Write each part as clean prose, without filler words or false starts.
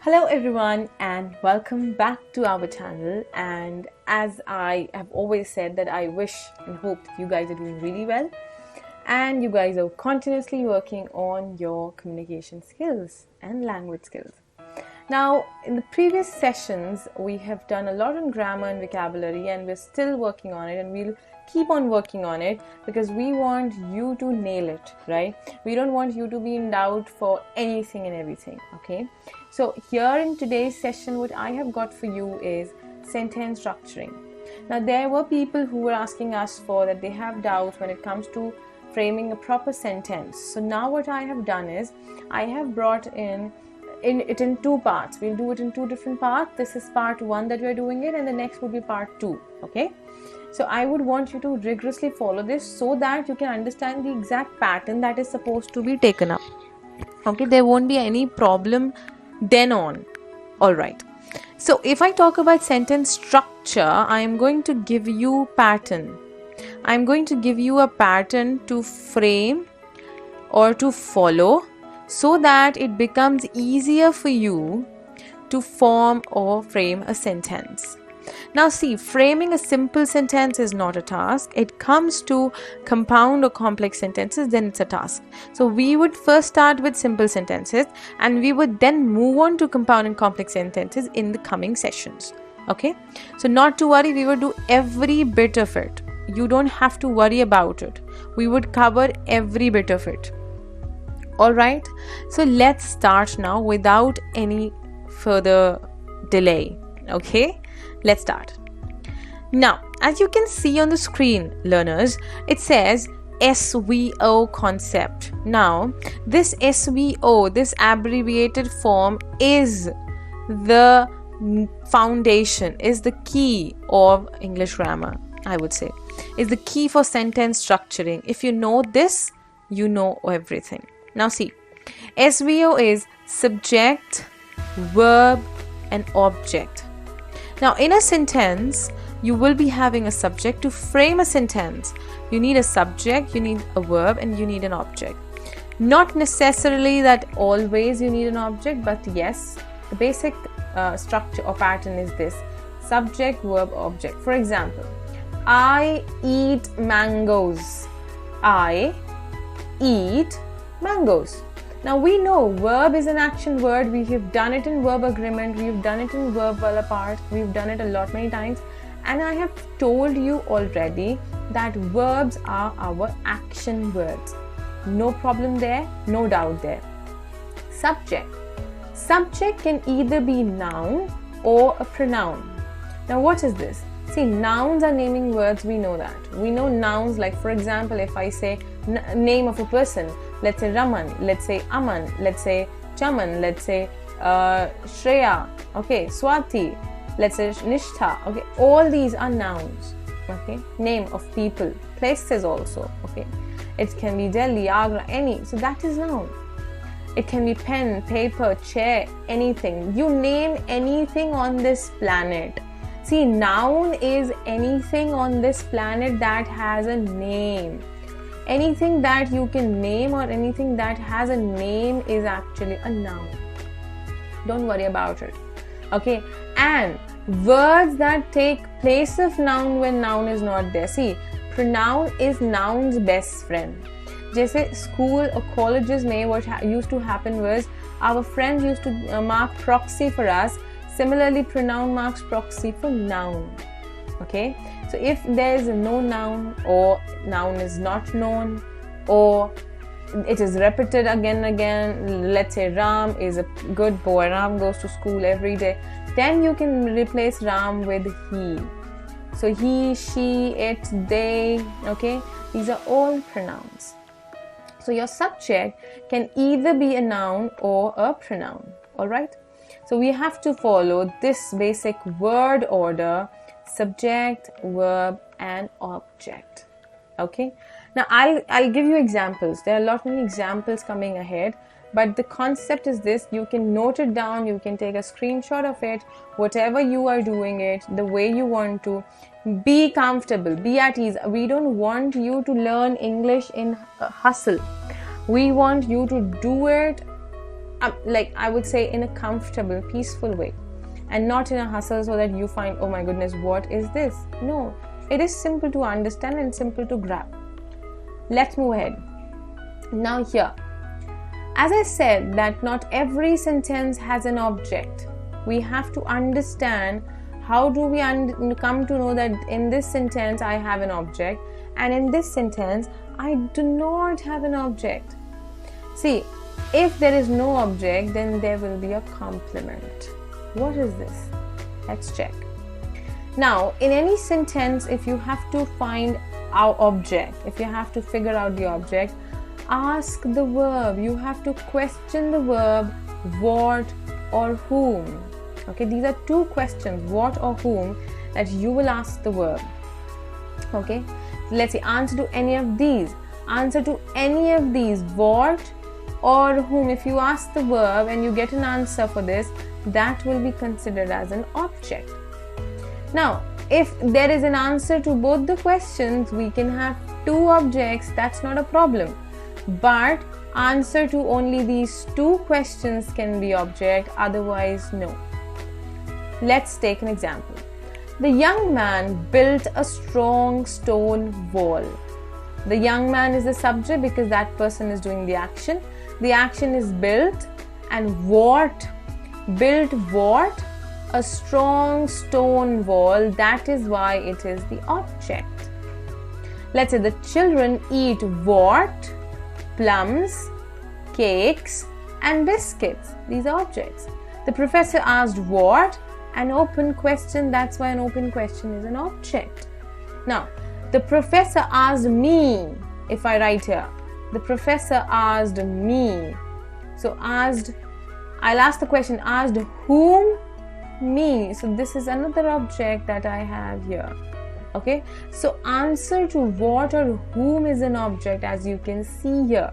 Hello everyone and welcome back to our channel. And as I have always said, that I wish and hope that you guys are doing really well and you guys are continuously working on your communication skills and language skills. Now, in the previous sessions, we have done a lot on grammar and vocabulary, and we're still working on it, and we'll keep on working on it because we want you to nail it, right? We don't want you to be in doubt for anything and everything, okay? So here in today's session, what I have got for you is sentence structuring. Now, there were people who were asking us for that they have doubts when it comes to framing a proper sentence. So now what I have done is I have brought in two parts. We'll do it in two different parts. This is part 1 that we're doing it, and the next would be part 2. Okay, so I would want you to rigorously follow this so that you can understand the exact pattern that is supposed to be taken up. Okay, there won't be any problem then on. All right, so if I talk about sentence structure, I am going to give you pattern. I'm going to give you a pattern to frame or to follow, so that it becomes easier for you to form or frame a sentence. Now see, framing a simple sentence is not a task. It comes to compound or complex sentences, then it's a task. So we would first start with simple sentences and we would then move on to compound and complex sentences in the coming sessions. Okay, so not to worry, we would do every bit of it. You don't have to worry about it. We would cover every bit of it. Alright, so let's start now without any further delay. Okay, let's start. Now, as you can see on the screen, learners, it says SVO concept. Now, this SVO, this abbreviated form, is the foundation, is the key of English grammar, I would say, is the key for sentence structuring. If you know this, you know everything. Now see, SVO is subject, verb and object. Now in a sentence, you will be having a subject. To frame a sentence, you need a subject, you need a verb and you need an object. Not necessarily that always you need an object, but yes, the basic structure or pattern is this: subject, verb, object. For example, I eat mangoes. I eat mangoes. Now we know verb is an action word. We have done it in verb agreement, we've done it in verbal apart, we've done it a lot many times, and I have told you already that verbs are our action words. No problem there, no doubt there. Subject can either be noun or a pronoun. Now what is this? See, nouns are naming words, we know that. We know nouns, like for example, if I say name of a person, let's say Raman, let's say Aman, let's say Chaman, let's say Shreya, okay, Swati, let's say Nishtha, okay, all these are nouns, okay, name of people, places also, okay, it can be Delhi, Agra, any, so that is noun. It can be pen, paper, chair, anything, you name anything on this planet. See, noun is anything on this planet that has a name. Anything that you can name or anything that has a name is actually a noun. Don't worry about it. Okay, and words that take place of noun when noun is not there. See, pronoun is noun's best friend. जैसे school or colleges में what used to happen was our friends used to mark proxy for us. Similarly, pronoun marks proxy for noun. Okay, so if there is no noun, or noun is not known, or it is repeated again and again, let's say Ram is a good boy, Ram goes to school every day, then you can replace Ram with he. So he, she, it, they, okay, these are all pronouns. So your subject can either be a noun or a pronoun. All right, so we have to follow this basic word order: subject, verb and object. Okay, now I'll give you examples. There are a lot many examples coming ahead, but the concept is this: you can note it down, you can take a screenshot of it, whatever you are doing it, the way you want to. Be comfortable, be at ease. We don't want you to learn English in hustle. We want you to do it I would say in a comfortable, peaceful way, and not in a hustle so that you find, oh my goodness, what is this? No, it is simple to understand and simple to grab. Let's move ahead. Now here, as I said that not every sentence has an object. We have to understand how do we come to know that in this sentence I have an object and in this sentence I do not have an object. See, if there is no object, then there will be a complement. What is this? Let's check. Now, in any sentence, if you have to find our object, if you have to figure out the object, ask the verb. You have to question the verb, what or whom. Okay, these are two questions, what or whom, that you will ask the verb. Okay, let's see, answer to any of these. Answer to any of these, what or whom. If you ask the verb and you get an answer for this, that will be considered as an object. Now, if there is an answer to both the questions, we can have two objects, that's not a problem. But answer to only these two questions can be object, otherwise no. Let's take an example. The young man built a strong stone wall. The young man is the subject because that person is doing the action. The action is built, and what? Built what? A strong stone wall. That is why it is the object. Let's say the children eat what? Plums, cakes, and biscuits. These are objects. The professor asked what? An open question. That's why an open question is an object. Now, the professor asked me. If I write here, the professor asked me. So asked, I'll ask the question, asked whom? Me. So this is another object that I have here. Okay, so answer to what or whom is an object, as you can see here.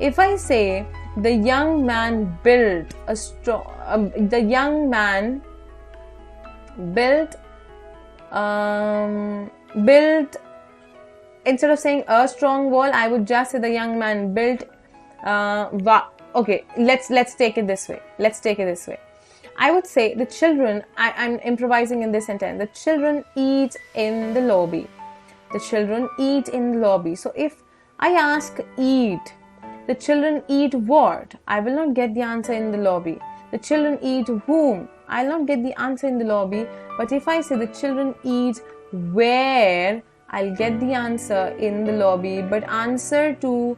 If I say the young man built a strong, the young man built, instead of saying a strong wall, I would just say the young man built. Okay, let's take it this way. Let's take it this way. I would say the children, I'm improvising in this sentence. The children eat in the lobby. The children eat in the lobby. So if I ask eat, the children eat what? I will not get the answer in the lobby. The children eat whom? I'll not get the answer in the lobby. But if I say the children eat where, I'll get the answer in the lobby. But answer to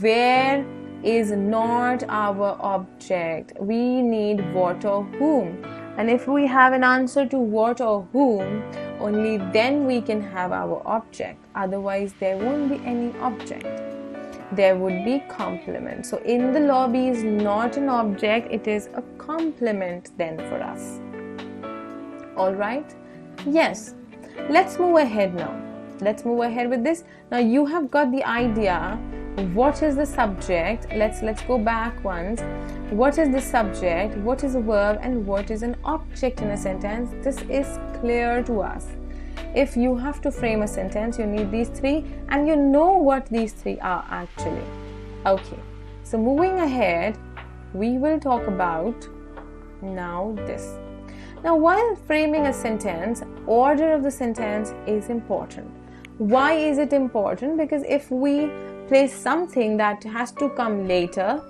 where is not our object. We need what or whom. And if we have an answer to what or whom, only then we can have our object. Otherwise, there won't be any object. There would be complement. So in the lobby is not an object, it is a complement then for us. Alright? Yes. Let's move ahead now. Let's move ahead with this. Now you have got the idea. What is the subject? Let's go back once. What is the subject? What is a verb? And what is an object in a sentence? This is clear to us. If you have to frame a sentence, you need these three, and you know what these three are actually. Okay, so moving ahead, we will talk about now this. Now, while framing a sentence, order of the sentence is important. Why is it important? Because if we place something that has to come later,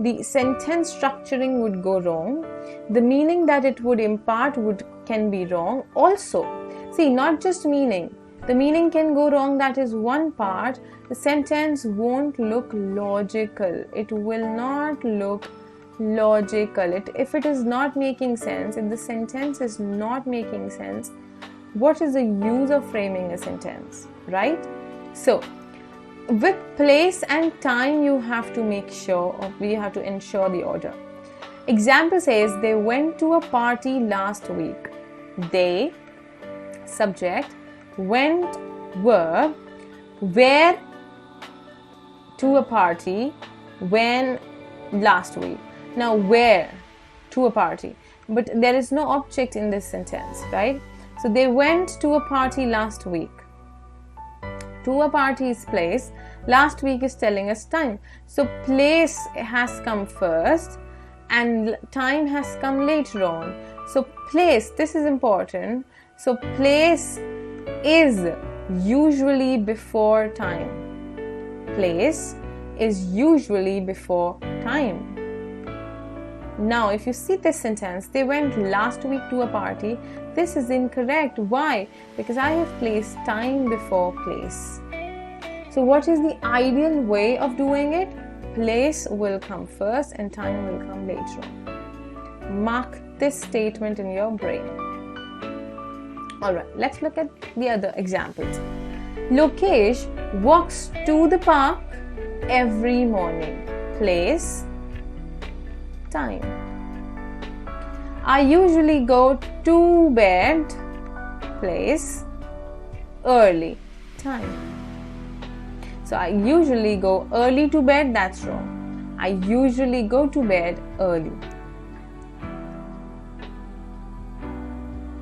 the sentence structuring would go wrong. The meaning that it would impart can be wrong. Also, see, not just meaning. The meaning can go wrong, that is one part. The sentence won't look logical. It will not look logical. If it is not making sense, if the sentence is not making sense, what is the use of framing a sentence, right? So, with place and time, you have to make sure, or we have to ensure the order. Example says, they went to a party last week. They, subject, went, verb, were to a party, when, last week. Now, where to a party, but there is no object in this sentence, right? So they went to a party last week. To a party is place. Last week is telling us time. So place has come first. and time has come later on. So place, this is important. So place is usually before time. Place is usually before time. Now, if you see this sentence, they went last week to a party. This is incorrect. Why? Because I have placed time before place. So what is the ideal way of doing it? Place will come first and time will come later on. Mark this statement in your brain. Alright, let's look at the other examples. Lokesh walks to the park every morning. Place, time. I usually go to bed. Place, early, time. So I usually go early to bed, that's wrong. I usually go to bed early.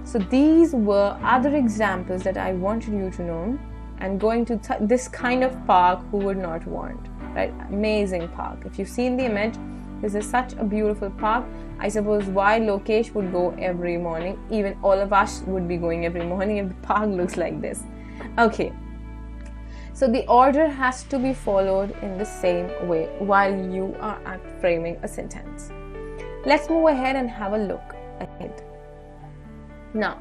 So these were other examples that I wanted you to know. And going to this kind of park, who would not want, right? Amazing park. If you've seen the image, this is such a beautiful park. I suppose why Lokesh would go every morning. Even all of us would be going every morning if the park looks like this. Okay. So the order has to be followed in the same way while you are framing a sentence. Let's move ahead and have a look ahead. Now,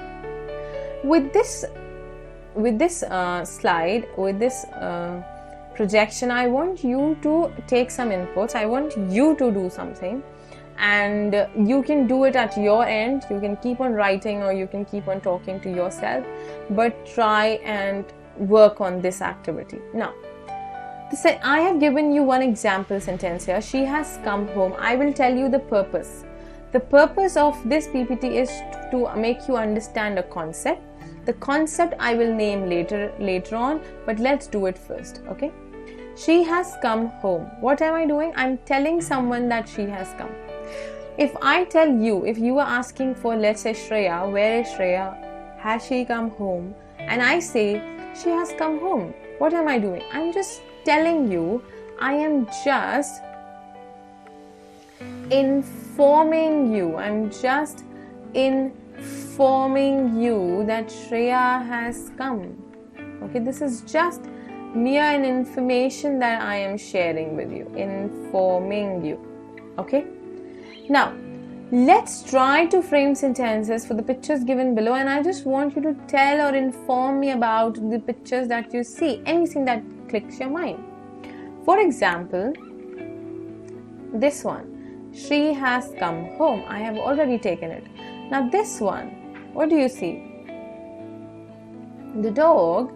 with this slide, with this projection, I want you to take some inputs. I want you to do something, and you can do it at your end. You can keep on writing or you can keep on talking to yourself, but try and work on this activity. Now, I have given you one example sentence here. She has come home. I will tell you the purpose. The purpose of this PPT is to make you understand a concept. The concept I will name later on, but let's do it first, okay? She has come home. What am I doing? I'm telling someone that she has come. If I tell you, if you are asking for, let's say, Shreya, where is Shreya? Has she come home? And I say, she has come home. What am I doing? I'm just telling you, I am just informing you. I'm just informing you that Shreya has come. Okay, this is just mere an information that I am sharing with you, informing you. Okay, now let's try to frame sentences for the pictures given below, and I just want you to tell or inform me about the pictures that you see, anything that clicks your mind. For example, this one, she has come home. I have already taken it. Now this one, what do you see? The dog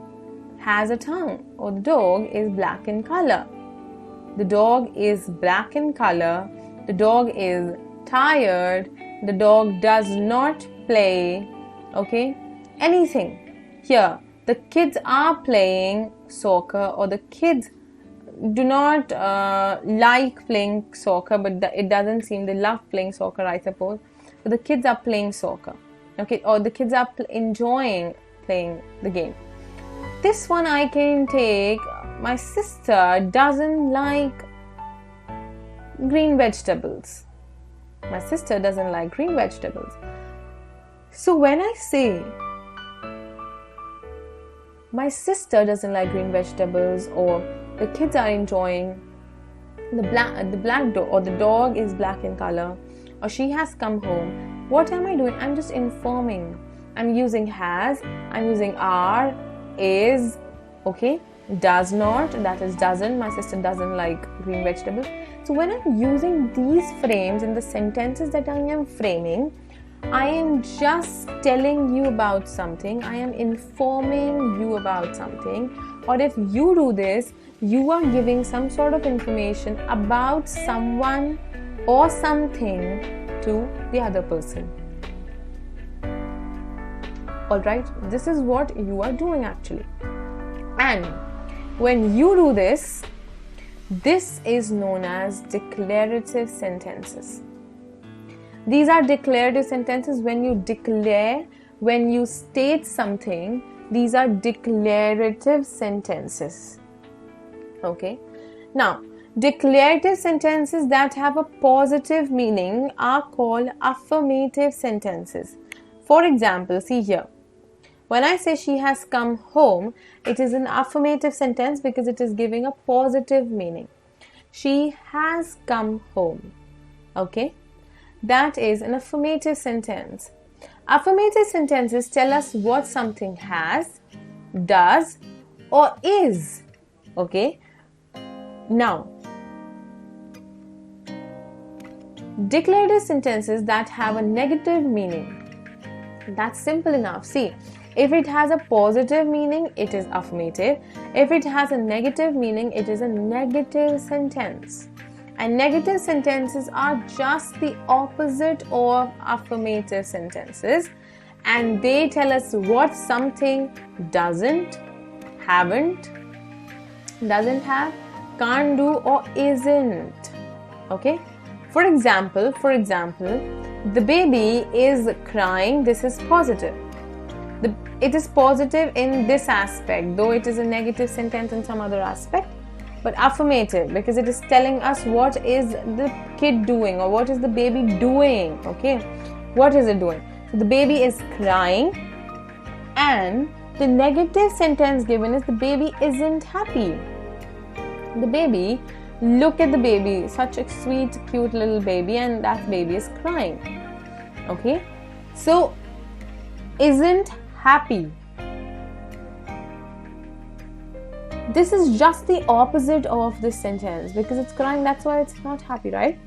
has a tongue, or the dog is black in color. The dog is black in color. The dog is tired. The dog does not play, okay, anything. Here, the kids are playing soccer, or the kids do not like playing soccer, but it doesn't seem they love playing soccer, I suppose. So the kids are playing soccer, okay, or the kids are enjoying playing the game. This one I can take, my sister doesn't like green vegetables. My sister doesn't like green vegetables. So when I say my sister doesn't like green vegetables, or the kids are enjoying, the black dog, or the dog is black in color, or she has come home, what am I doing? I'm just informing. I'm using has, I'm using are, is, okay, does not, that is doesn't, my sister doesn't like green vegetables. So when I'm using these frames in the sentences that I am framing, I am just telling you about something, I am informing you about something, or if you do this, you are giving some sort of information about someone or something to the other person. Alright, this is what you are doing actually. And when you do this, this is known as declarative sentences. These are declarative sentences. When you declare, when you state something, these are declarative sentences. Okay. Now, Declarative sentences that have a positive meaning are called affirmative sentences. For example, see here. When I say she has come home, it is an affirmative sentence because it is giving a positive meaning. She has come home. Okay? That is an affirmative sentence. Affirmative sentences tell us what something has, does, or is. Okay? Now, declarative sentences that have a negative meaning. That's simple enough. See, if it has a positive meaning, it is affirmative. If it has a negative meaning, it is a negative sentence. And negative sentences are just the opposite of affirmative sentences. And they tell us what something doesn't, haven't, doesn't have, can't do, or isn't. Okay? For example, the baby is crying. This is positive. It is positive in this aspect, though it is a negative sentence in some other aspect, but affirmative because it is telling us what is the kid doing or what is the baby doing. Okay, what is it doing? So the baby is crying, and the negative sentence given is the baby isn't happy. The baby, look at the baby, such a sweet, cute little baby, and that baby is crying. Okay, so isn't happy. This is just the opposite of this sentence because it's crying, that's why it's not happy, right?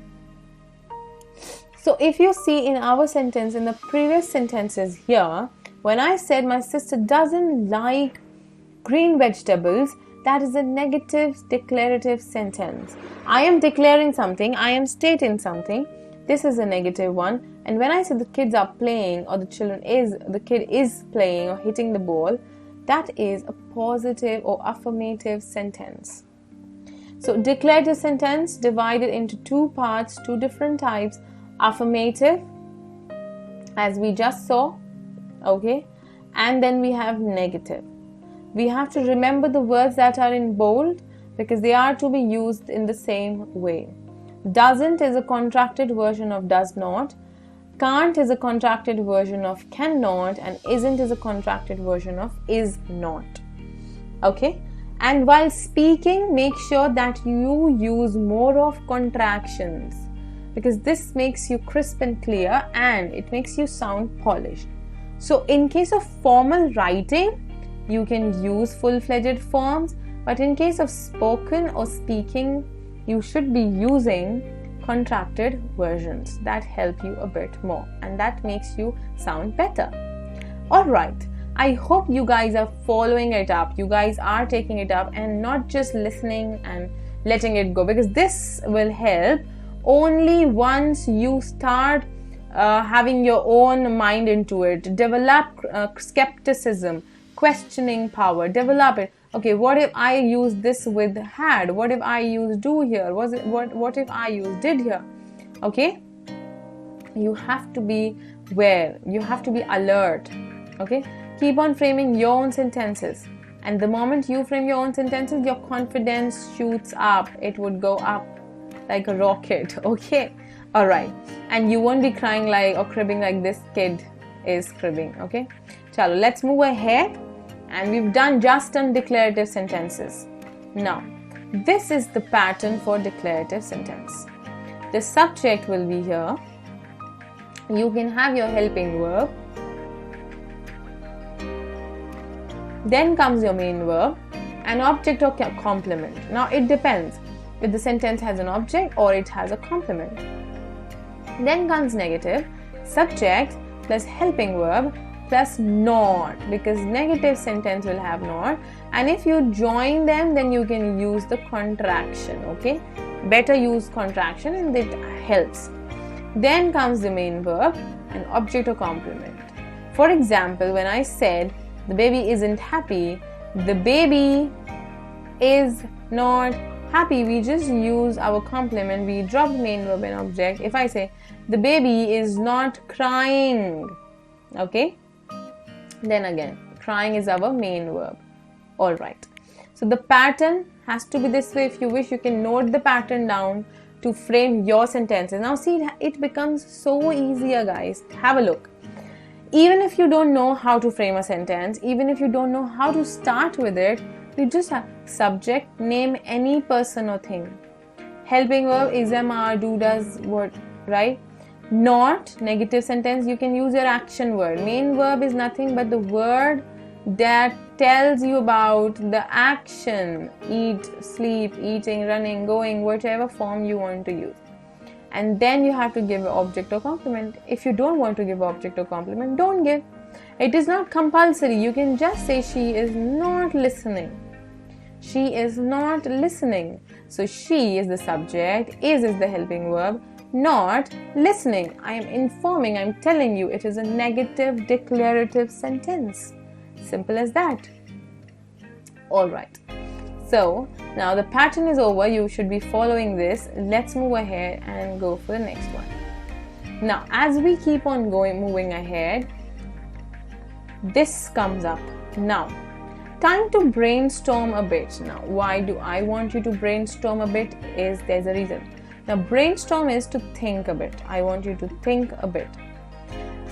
So if you see in our sentence, in the previous sentences here, when I said my sister doesn't like green vegetables, that is a negative declarative sentence. I am declaring something, I am stating something. This is a negative one. And when I say the kids are playing or the kid is playing or hitting the ball, that is a positive or affirmative sentence. So declarative sentence divided into two parts, two different types. Affirmative, as we just saw, okay, and then we have negative. We have to remember the words that are in bold because they are to be used in the same way. Doesn't is a contracted version of does not. Can't is a contracted version of cannot, and isn't is a contracted version of is not. Okay? And while speaking, make sure that you use more of contractions because this makes you crisp and clear and it makes you sound polished. So in case of formal writing, you can use full-fledged forms, but in case of spoken or speaking, you should be using contracted versions that help you a bit more and that makes you sound better. Alright, I hope you guys are following it up. You guys are taking it up and not just listening and letting it go, because this will help only once you start having your own mind into it. Develop skepticism, questioning power, develop it. Okay, what if I use this with had? What if I use do here? What if I use did here? Okay, you have to be aware, you have to be alert. Okay, keep on framing your own sentences, and the moment you frame your own sentences, your confidence shoots up. It would go up like a rocket. Okay, all right, and you won't be crying like or cribbing like this kid is cribbing. Okay, chalo, let's move ahead. And we've done declarative sentences. Now, this is the pattern for declarative sentence. The subject will be here. You can have your helping verb. Then comes your main verb, an object or complement. Now, it depends if the sentence has an object or it has a complement. Then comes negative, subject plus helping verb plus not, because negative sentence will have not, and if you join them then you can use the contraction. Okay, better use contraction and it helps. Then comes the main verb, an object or complement. For example, when I said the baby isn't happy, the baby is not happy, we just use our complement, we drop main verb and object. If I say the baby is not crying, okay, then again crying is our main verb. Alright, So the pattern has to be this way. If you wish, you can note the pattern down to frame your sentences. Now see, it becomes so easier, guys. Have a look. Even if you don't know how to frame a sentence, even if you don't know how to start with it, you just have subject, name any person or thing. Helping verb is, am, are, do, does, what, right? Not negative sentence, you can use your action word. Main verb is nothing but the word that tells you about the action. Eat, sleep, eating, running, going, whatever form you want to use. And then you have to give object or complement. If you don't want to give object or complement, don't give. It is not compulsory. You can just say she is not listening. She is not listening. So she is the subject, is the helping verb, not listening. I am informing, I am telling you. It is a negative declarative sentence. Simple as that. Alright. So now the pattern is over. You should be following this. Let's move ahead and go for the next one. Now as we keep on moving ahead, this comes up. Now time to brainstorm a bit. Now why do I want you to brainstorm a bit? There's a reason. Now brainstorm is to think a bit. I want you to think a bit.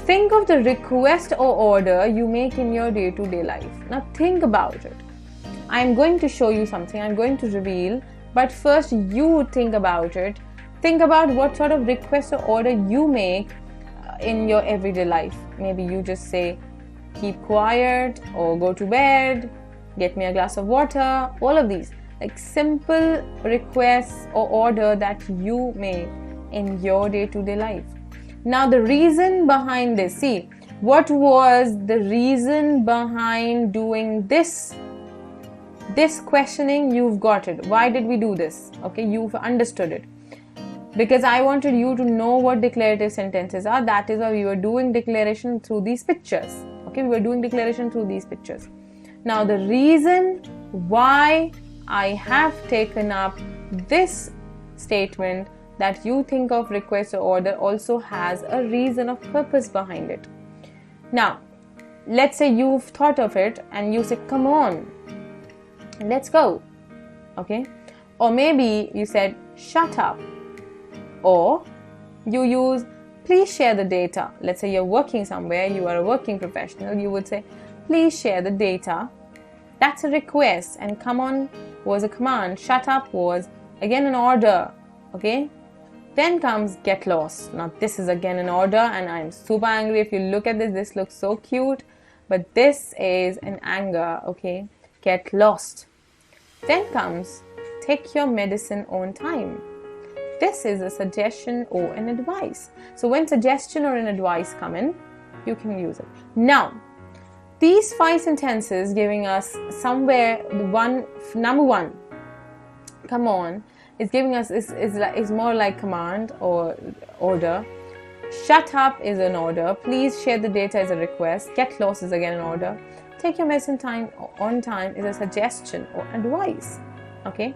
Think of the request or order you make in your day-to-day life. Now think about it. I'm going to show you something, I'm going to reveal, but first you think about it. Think about what sort of request or order you make in your everyday life. Maybe you just say, keep quiet, or go to bed, get me a glass of water, all of these. Like simple requests or order that you make in your day-to-day life. Now the reason behind this, see, what was the reason behind doing this questioning? You've got it. Why did we do this? Okay, you've understood it. Because I wanted you to know what declarative sentences are. That is why we were doing declaration through these pictures. Okay, we were doing declaration through these pictures. Now the reason why I have taken up this statement that you think of request or order also has a reason of purpose behind it. Now, let's say you've thought of it and you say, come on, let's go. Okay? Or maybe you said, shut up. Or you use, please share the data. Let's say you're working somewhere, you are a working professional, you would say, please share the data. That's a request, and come on was a command. Shut up was again an order. Okay? Then comes get lost. Now this is again an order, and I'm super angry. If you look at this looks so cute, but this is an anger. Okay? Get lost. Then comes take your medicine on time. This is a suggestion or an advice. So when suggestion or an advice come in, you can use it. Now, these 5 sentences giving us somewhere number one, come on, is giving us is more like command or order. Shut up is an order. Please share the data is a request. Get lost is again an order. Take your medicine on time is a suggestion or advice. Okay.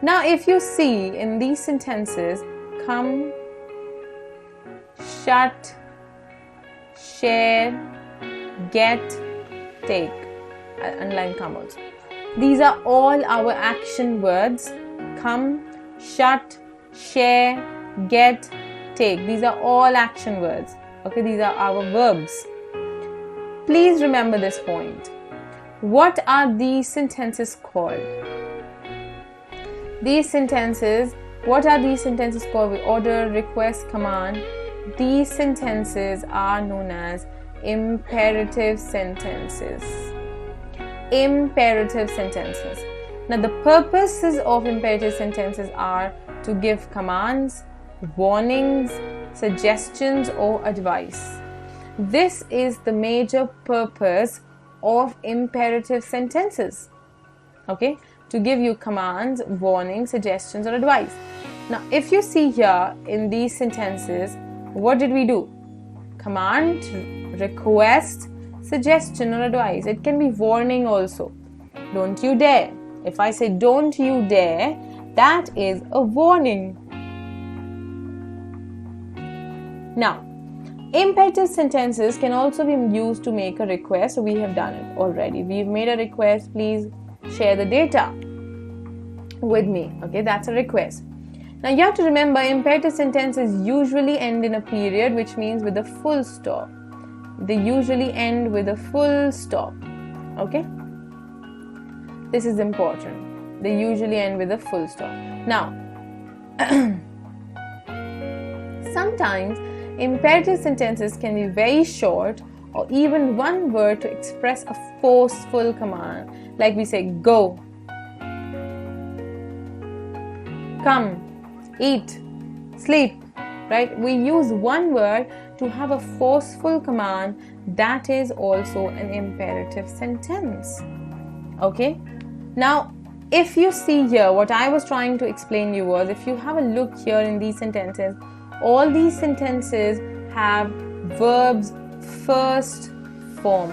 Now, if you see in these sentences, come, shut, share, get, take, underline come also. These are all our action words. Come, shut, share, get, take. These are all action words. Okay, these are our verbs. Please remember this point. What are these sentences called? These sentences, what are these sentences called? Order, request, command. These sentences are known as imperative sentences. Imperative sentences. Now the purposes of imperative sentences are to give commands, warnings, suggestions or advice. This is the major purpose of imperative sentences. Okay? To give you commands, warnings, suggestions or advice. Now if you see here in these sentences, what did we do? Command, request, suggestion or advice. It can be warning also. Don't you dare. If I say don't you dare, that is a warning. Now, imperative sentences can also be used to make a request. We have done it already. We've made a request, please share the data with me. Okay, that's a request. Now you have to remember, imperative sentences usually end in a period, which means with a full stop. They usually end with a full stop. Okay, this is important. They usually end with a full stop. Now sometimes imperative sentences can be very short, or even one word to express a forceful command, like we say go, come, eat, sleep, right? We use one word to have a forceful command. That is also an imperative sentence. Okay, now if you see here, what I was trying to explain to you was, if you have a look here in these sentences, all these sentences have verbs first form.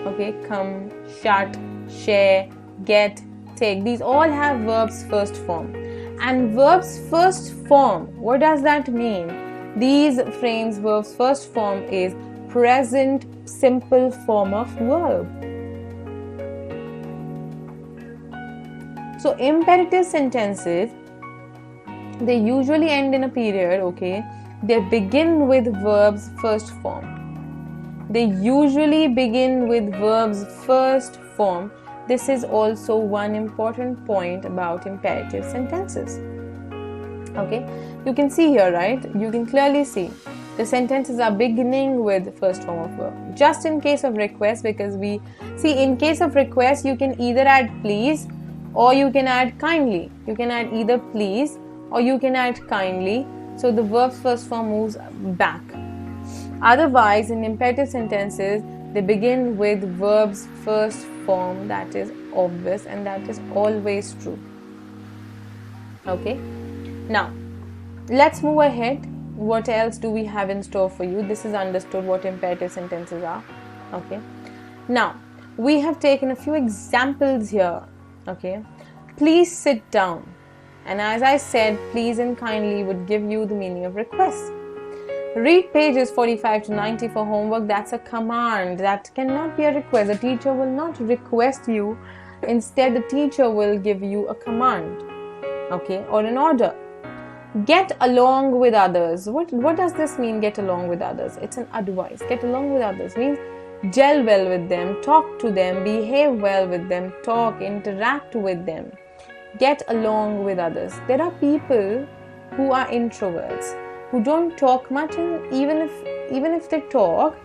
Okay, come, shut, share, get, take. These all have verbs first form. And verbs first form, what does that mean? These frames, verbs first form, is present simple form of verb. So imperative sentences, they usually end in a period. Okay, they begin with verbs first form. They usually begin with verbs first form. This is also one important point about imperative sentences. Okay, you can see here, right? You can clearly see the sentences are beginning with first form of verb. Just in case of request, because we see in case of request, you can either add please or you can add kindly. You can add either please or you can add kindly. So the verb first form moves back. Otherwise, in imperative sentences, they begin with verbs first form. That is obvious and that is always true. Okay, now let's move ahead. What else do we have in store for you? This is understood what imperative sentences are. Okay, now we have taken a few examples here. Okay, please sit down. And as I said, please and kindly would give you the meaning of request. Read pages 45 to 90 for homework. That's a command. That cannot be a request. The teacher will not request you. Instead, the teacher will give you a command, okay, or an order. Get along with others. What does this mean, get along with others? It's an advice. Get along with others means gel well with them, talk to them, behave well with them, talk, interact with them. Get along with others. There are people who are introverts, who don't talk much, and even if they talk,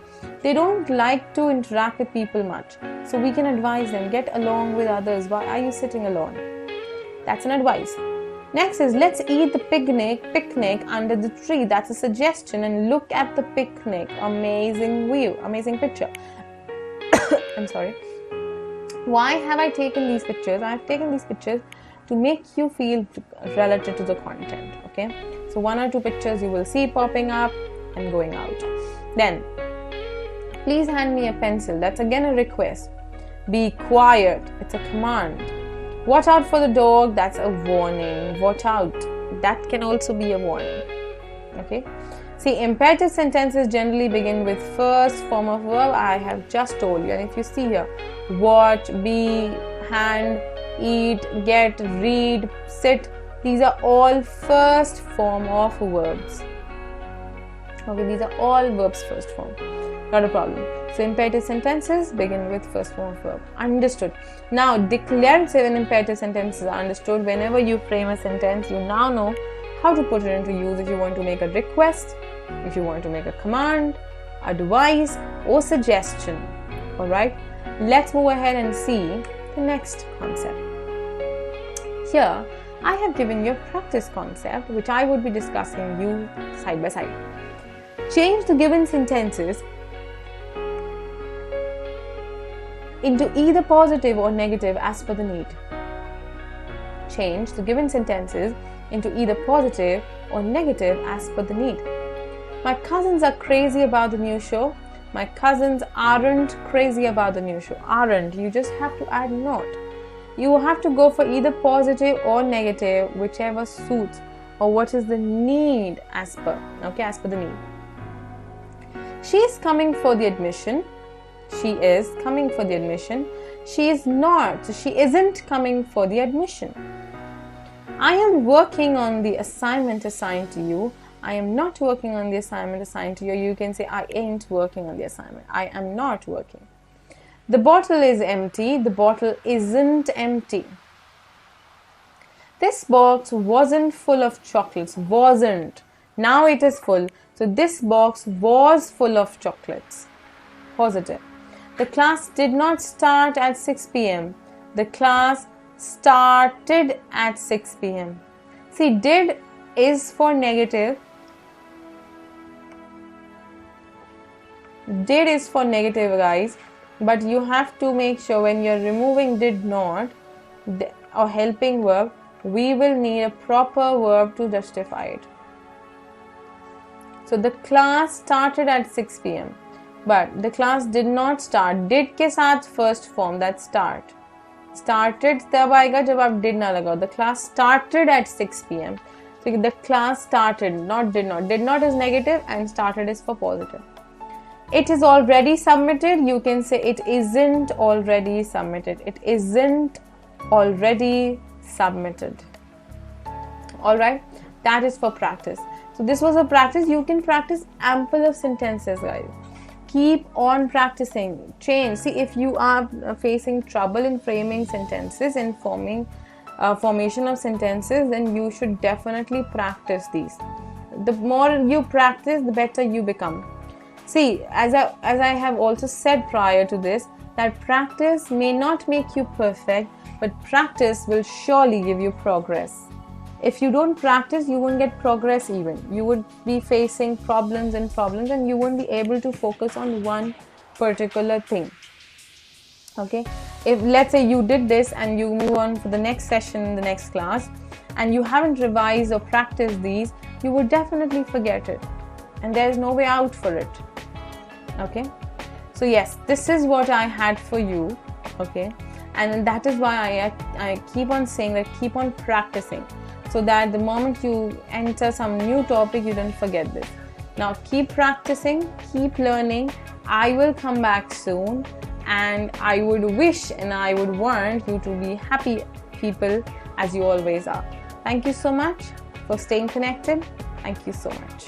they don't like to interact with people much. So we can advise them, get along with others. Why are you sitting alone? That's an advice. Next is, let's eat the picnic under the tree. That's a suggestion. And look at the picnic. Amazing view, amazing picture. I'm sorry. Why have I taken these pictures? I have taken these pictures to make you feel relative to the content. Okay, so one or two pictures you will see popping up and going out. Then, please hand me a pencil. That's again a request. Be quiet. It's a command. Watch out for the dog. That's a warning. Watch out. That can also be a warning. Okay. See, imperative sentences generally begin with first form of verb. I have just told you. And if you see here, watch, be, hand, eat, get, read, sit. These are all first form of verbs. Okay, these are all verbs first form. Not a problem. So imperative sentences begin with first form of verb. Understood. Now declarative and imperative sentences are understood. Whenever you frame a sentence, you now know how to put it into use. If you want to make a request, if you want to make a command, advice, or suggestion. Alright, let's move ahead and see the next concept. Here I have given you a practice concept which I would be discussing you side by side. Change the given sentences into either positive or negative as per the need. Change the given sentences into either positive or negative as per the need. My cousins are crazy about the new show. My cousins aren't crazy about the new show. Aren't. You just have to add not. You have to go for either positive or negative, whichever suits, or what is the need as per. Okay, as per the need. She is coming for the admission. She is coming for the admission. She is not. So she isn't coming for the admission. I am working on the assignment assigned to you. I am not working on the assignment assigned to you. You can say I ain't working on the assignment. I am not working. The bottle is empty. The bottle isn't empty. This box wasn't full of chocolates. Wasn't. Now it is full. So this box was full of chocolates. Positive. The class did not start at 6 p.m. The class started at 6 p.m. See, did is for negative. Did is for negative, guys. But you have to make sure when you're removing did not or helping verb, we will need a proper verb to justify it. So the class started at 6 p.m. But the class did not start. Did के साथ first form, that start. Started तब आएगा जब आप did ना लगाओ. The class started at 6 p.m. So the class started, not did not. Did not is negative and started is for positive. It is already submitted. You can say it isn't already submitted. It isn't already submitted. Alright, that is for practice. So this was a practice. You can practice ample of sentences, guys. Keep on practicing. Change. See, if you are facing trouble in framing sentences and formation of sentences, then you should definitely practice these. The more you practice, the better you become. See, as I have also said prior to this, that practice may not make you perfect, but practice will surely give you progress. If you don't practice, you won't get progress even. You would be facing problems and you won't be able to focus on one particular thing. Okay? If let's say you did this and you move on for the next session in the next class and you haven't revised or practiced these, you would definitely forget it. And there is no way out for it. Okay? So yes, this is what I had for you. Okay? And that is why I keep on saying that keep on practicing, so that the moment you enter some new topic, you don't forget this. Now keep practicing, keep learning. I will come back soon, and I would wish and I would want you to be happy people as you always are. Thank you so much for staying connected. Thank you so much.